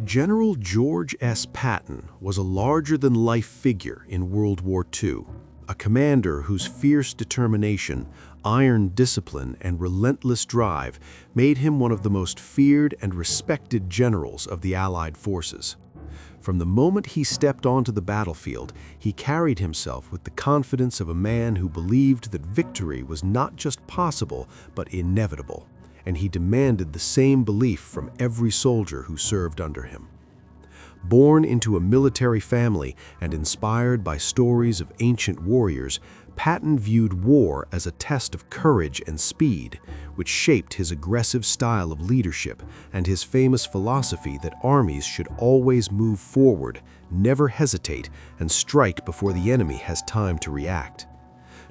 General George S. Patton was a larger-than-life figure in World War II, a commander whose fierce determination, iron discipline, and relentless drive made him one of the most feared and respected generals of the Allied forces. From the moment he stepped onto the battlefield, he carried himself with the confidence of a man who believed that victory was not just possible, but inevitable, and he demanded the same belief from every soldier who served under him. Born into a military family and inspired by stories of ancient warriors, Patton viewed war as a test of courage and speed, which shaped his aggressive style of leadership and his famous philosophy that armies should always move forward, never hesitate, and strike before the enemy has time to react.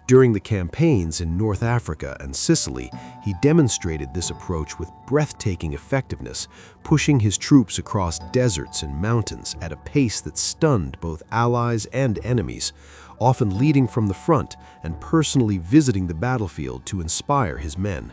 During the campaigns in North Africa and Sicily, he demonstrated this approach with breathtaking effectiveness, pushing his troops across deserts and mountains at a pace that stunned both allies and enemies, often leading from the front and personally visiting the battlefield to inspire his men.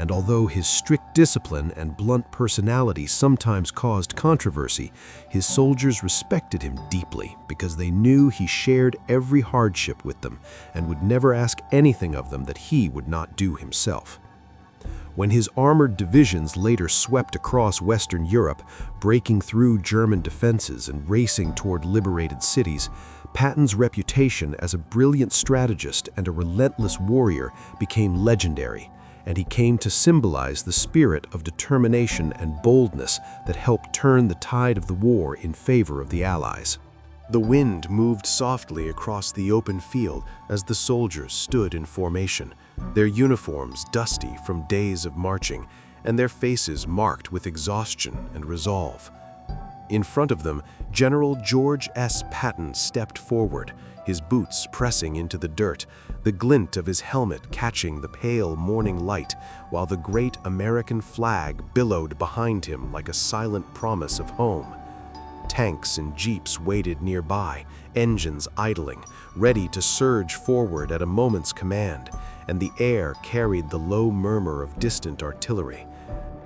And although his strict discipline and blunt personality sometimes caused controversy, his soldiers respected him deeply because they knew he shared every hardship with them and would never ask anything of them that he would not do himself. When his armored divisions later swept across Western Europe, breaking through German defenses and racing toward liberated cities, Patton's reputation as a brilliant strategist and a relentless warrior became legendary, and he came to symbolize the spirit of determination and boldness that helped turn the tide of the war in favor of the Allies. The wind moved softly across the open field as the soldiers stood in formation, their uniforms dusty from days of marching, and their faces marked with exhaustion and resolve. In front of them, General George S. Patton stepped forward, his boots pressing into the dirt, the glint of his helmet catching the pale morning light, while the great American flag billowed behind him like a silent promise of home. Tanks and jeeps waited nearby, engines idling, ready to surge forward at a moment's command, and the air carried the low murmur of distant artillery.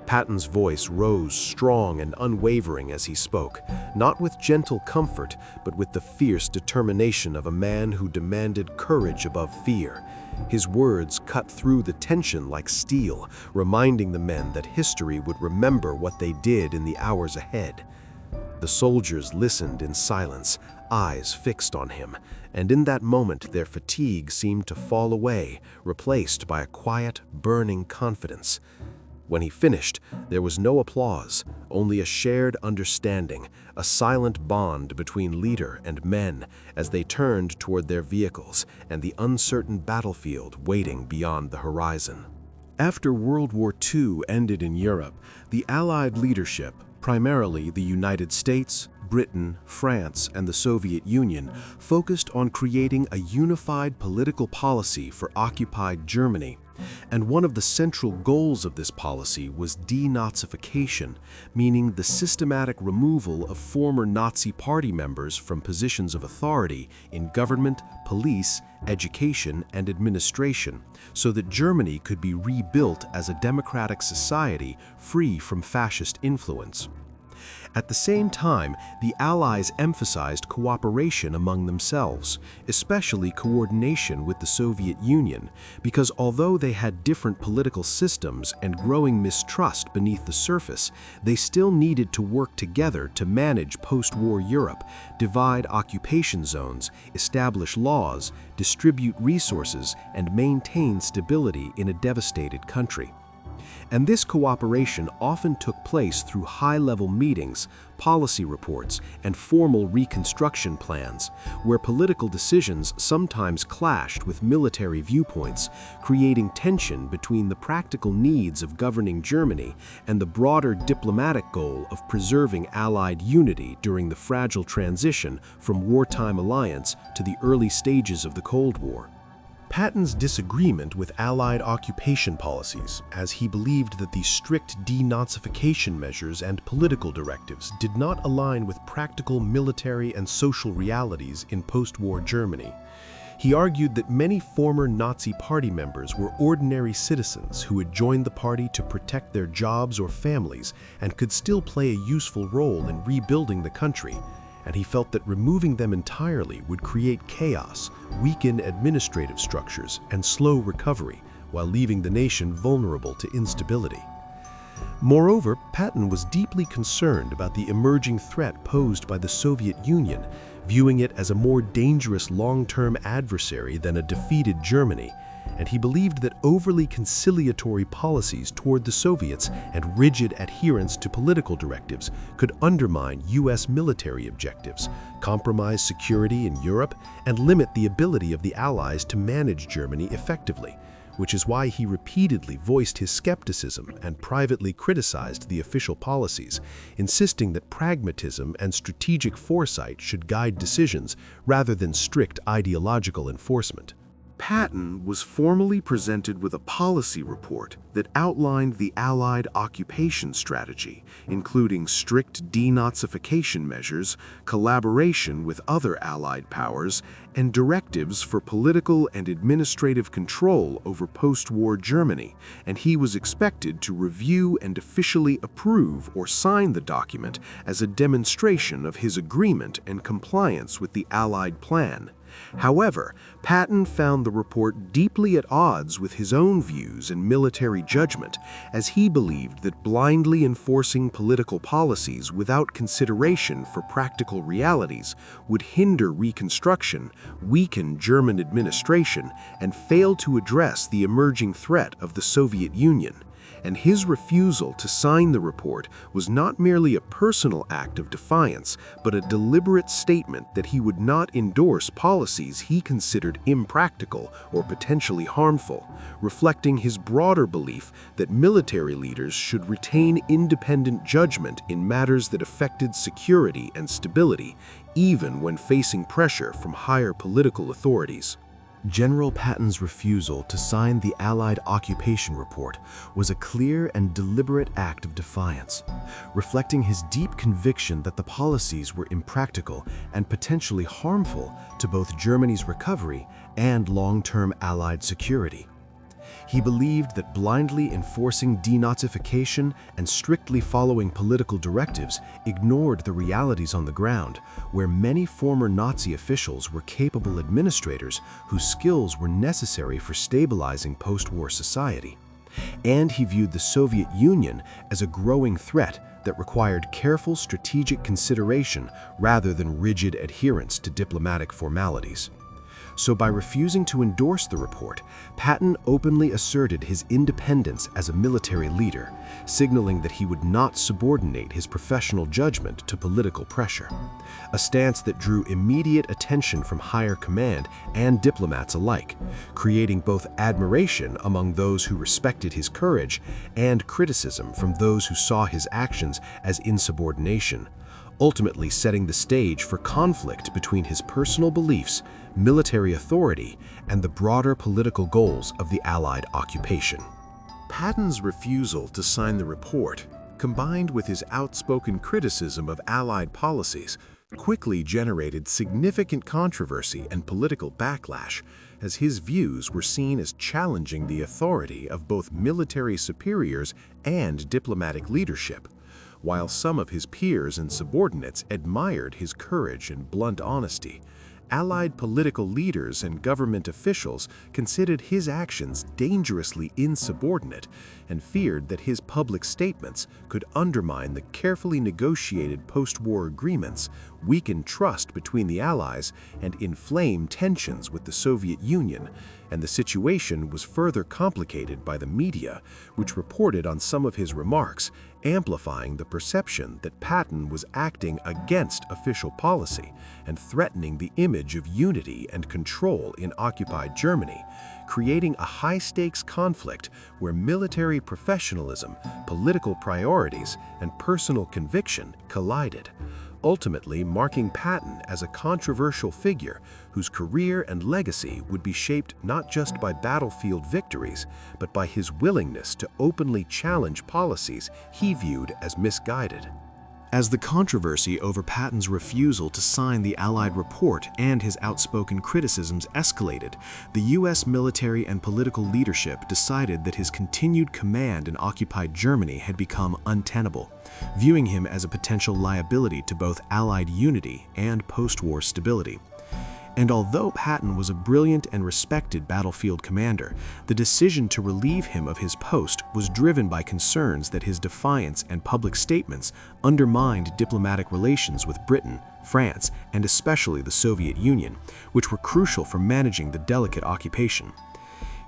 Patton's voice rose strong and unwavering as he spoke, not with gentle comfort, but with the fierce determination of a man who demanded courage above fear. His words cut through the tension like steel, reminding the men that history would remember what they did in the hours ahead. The soldiers listened in silence, eyes fixed on him, and in that moment their fatigue seemed to fall away, replaced by a quiet, burning confidence. When he finished, there was no applause, only a shared understanding, a silent bond between leader and men as they turned toward their vehicles and the uncertain battlefield waiting beyond the horizon. After World War II ended in Europe, the Allied leadership, primarily the United States, Britain, France, and the Soviet Union, focused on creating a unified political policy for occupied Germany. And one of the central goals of this policy was denazification, meaning the systematic removal of former Nazi party members from positions of authority in government, police, education, and administration, so that Germany could be rebuilt as a democratic society free from fascist influence. At the same time, the Allies emphasized cooperation among themselves, especially coordination with the Soviet Union, because although they had different political systems and growing mistrust beneath the surface, they still needed to work together to manage post-war Europe, divide occupation zones, establish laws, distribute resources, and maintain stability in a devastated country. And this cooperation often took place through high-level meetings, policy reports, and formal reconstruction plans, where political decisions sometimes clashed with military viewpoints, creating tension between the practical needs of governing Germany and the broader diplomatic goal of preserving Allied unity during the fragile transition from wartime alliance to the early stages of the Cold War. Patton's disagreement with Allied occupation policies, as he believed that these strict denazification measures and political directives did not align with practical military and social realities in post-war Germany. He argued that many former Nazi party members were ordinary citizens who had joined the party to protect their jobs or families and could still play a useful role in rebuilding the country, and he felt that removing them entirely would create chaos, weaken administrative structures, and slow recovery, while leaving the nation vulnerable to instability. Moreover, Patton was deeply concerned about the emerging threat posed by the Soviet Union, viewing it as a more dangerous long-term adversary than a defeated Germany, and he believed that overly conciliatory policies toward the Soviets and rigid adherence to political directives could undermine U.S. military objectives, compromise security in Europe, and limit the ability of the Allies to manage Germany effectively, which is why he repeatedly voiced his skepticism and privately criticized the official policies, insisting that pragmatism and strategic foresight should guide decisions rather than strict ideological enforcement. Patton was formally presented with a policy report that outlined the Allied occupation strategy, including strict denazification measures, collaboration with other Allied powers, and directives for political and administrative control over post-war Germany, and he was expected to review and officially approve or sign the document as a demonstration of his agreement and compliance with the Allied plan. However, Patton found the report deeply at odds with his own views and military judgment, as he believed that blindly enforcing political policies without consideration for practical realities would hinder reconstruction, weaken German administration, and fail to address the emerging threat of the Soviet Union. And his refusal to sign the report was not merely a personal act of defiance, but a deliberate statement that he would not endorse policies he considered impractical or potentially harmful, reflecting his broader belief that military leaders should retain independent judgment in matters that affected security and stability, even when facing pressure from higher political authorities. General Patton's refusal to sign the Allied occupation report was a clear and deliberate act of defiance, reflecting his deep conviction that the policies were impractical and potentially harmful to both Germany's recovery and long-term Allied security. He believed that blindly enforcing denazification and strictly following political directives ignored the realities on the ground, where many former Nazi officials were capable administrators whose skills were necessary for stabilizing post-war society. And he viewed the Soviet Union as a growing threat that required careful strategic consideration rather than rigid adherence to diplomatic formalities. So by refusing to endorse the report, Patton openly asserted his independence as a military leader, signaling that he would not subordinate his professional judgment to political pressure, a stance that drew immediate attention from higher command and diplomats alike, creating both admiration among those who respected his courage and criticism from those who saw his actions as insubordination, ultimately setting the stage for conflict between his personal beliefs, military authority, and the broader political goals of the Allied occupation. Patton's refusal to sign the report, combined with his outspoken criticism of Allied policies, quickly generated significant controversy and political backlash, as his views were seen as challenging the authority of both military superiors and diplomatic leadership. While some of his peers and subordinates admired his courage and blunt honesty, Allied political leaders and government officials considered his actions dangerously insubordinate and feared that his public statements could undermine the carefully negotiated post-war agreements, weaken trust between the Allies, and inflame tensions with the Soviet Union. And the situation was further complicated by the media, which reported on some of his remarks, amplifying the perception that Patton was acting against official policy and threatening the image of unity and control in occupied Germany, creating a high-stakes conflict where military professionalism, political priorities, and personal conviction collided, ultimately marking Patton as a controversial figure whose career and legacy would be shaped not just by battlefield victories, but by his willingness to openly challenge policies he viewed as misguided. As the controversy over Patton's refusal to sign the Allied report and his outspoken criticisms escalated, the U.S. military and political leadership decided that his continued command in occupied Germany had become untenable, viewing him as a potential liability to both Allied unity and post-war stability. And although Patton was a brilliant and respected battlefield commander, the decision to relieve him of his post was driven by concerns that his defiance and public statements undermined diplomatic relations with Britain, France, and especially the Soviet Union, which were crucial for managing the delicate occupation.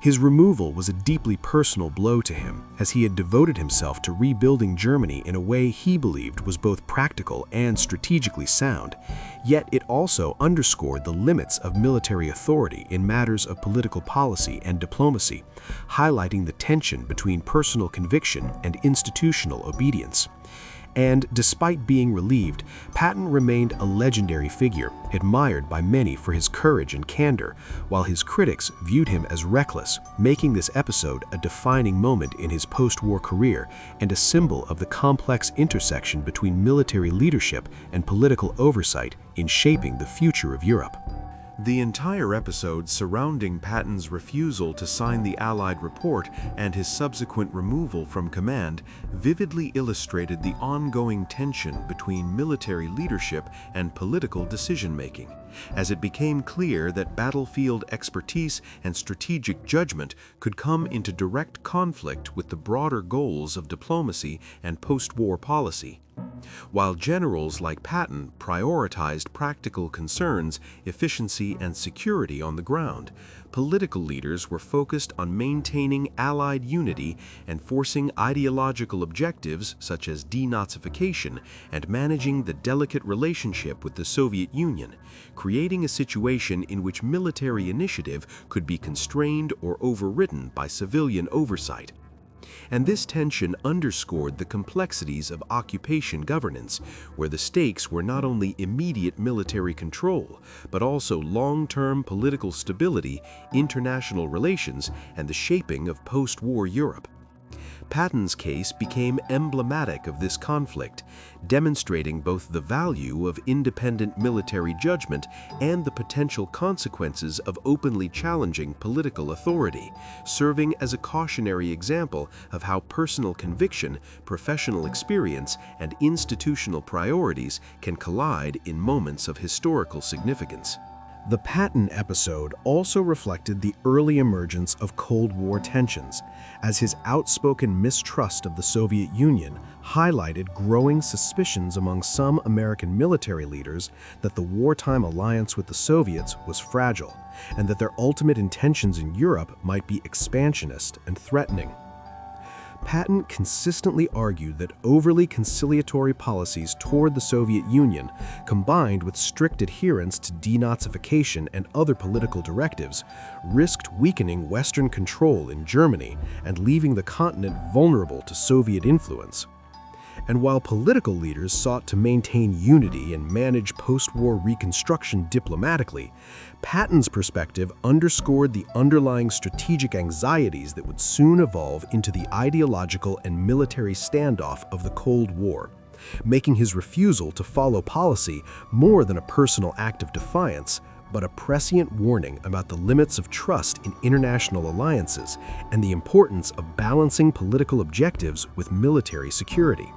His removal was a deeply personal blow to him, as he had devoted himself to rebuilding Germany in a way he believed was both practical and strategically sound. Yet it also underscored the limits of military authority in matters of political policy and diplomacy, highlighting the tension between personal conviction and institutional obedience. And despite being relieved, Patton remained a legendary figure, admired by many for his courage and candor, while his critics viewed him as reckless, making this episode a defining moment in his post-war career and a symbol of the complex intersection between military leadership and political oversight in shaping the future of Europe. The entire episode surrounding Patton's refusal to sign the Allied report and his subsequent removal from command vividly illustrated the ongoing tension between military leadership and political decision-making, as it became clear that battlefield expertise and strategic judgment could come into direct conflict with the broader goals of diplomacy and post-war policy. While generals like Patton prioritized practical concerns, efficiency, and security on the ground, political leaders were focused on maintaining Allied unity, enforcing ideological objectives such as denazification, and managing the delicate relationship with the Soviet Union, creating a situation in which military initiative could be constrained or overridden by civilian oversight. And this tension underscored the complexities of occupation governance, where the stakes were not only immediate military control, but also long-term political stability, international relations, and the shaping of post-war Europe. Patton's case became emblematic of this conflict, demonstrating both the value of independent military judgment and the potential consequences of openly challenging political authority, serving as a cautionary example of how personal conviction, professional experience, and institutional priorities can collide in moments of historical significance. The Patton episode also reflected the early emergence of Cold War tensions, as his outspoken mistrust of the Soviet Union highlighted growing suspicions among some American military leaders that the wartime alliance with the Soviets was fragile, and that their ultimate intentions in Europe might be expansionist and threatening. Patton consistently argued that overly conciliatory policies toward the Soviet Union, combined with strict adherence to denazification and other political directives, risked weakening Western control in Germany and leaving the continent vulnerable to Soviet influence. And while political leaders sought to maintain unity and manage post-war reconstruction diplomatically, Patton's perspective underscored the underlying strategic anxieties that would soon evolve into the ideological and military standoff of the Cold War, making his refusal to follow policy more than a personal act of defiance, but a prescient warning about the limits of trust in international alliances and the importance of balancing political objectives with military security.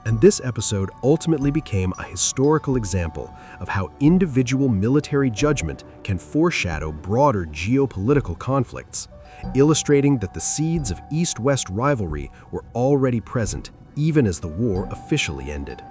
And this episode ultimately became a historical example of how individual military judgment can foreshadow broader geopolitical conflicts, illustrating that the seeds of East-West rivalry were already present even as the war officially ended.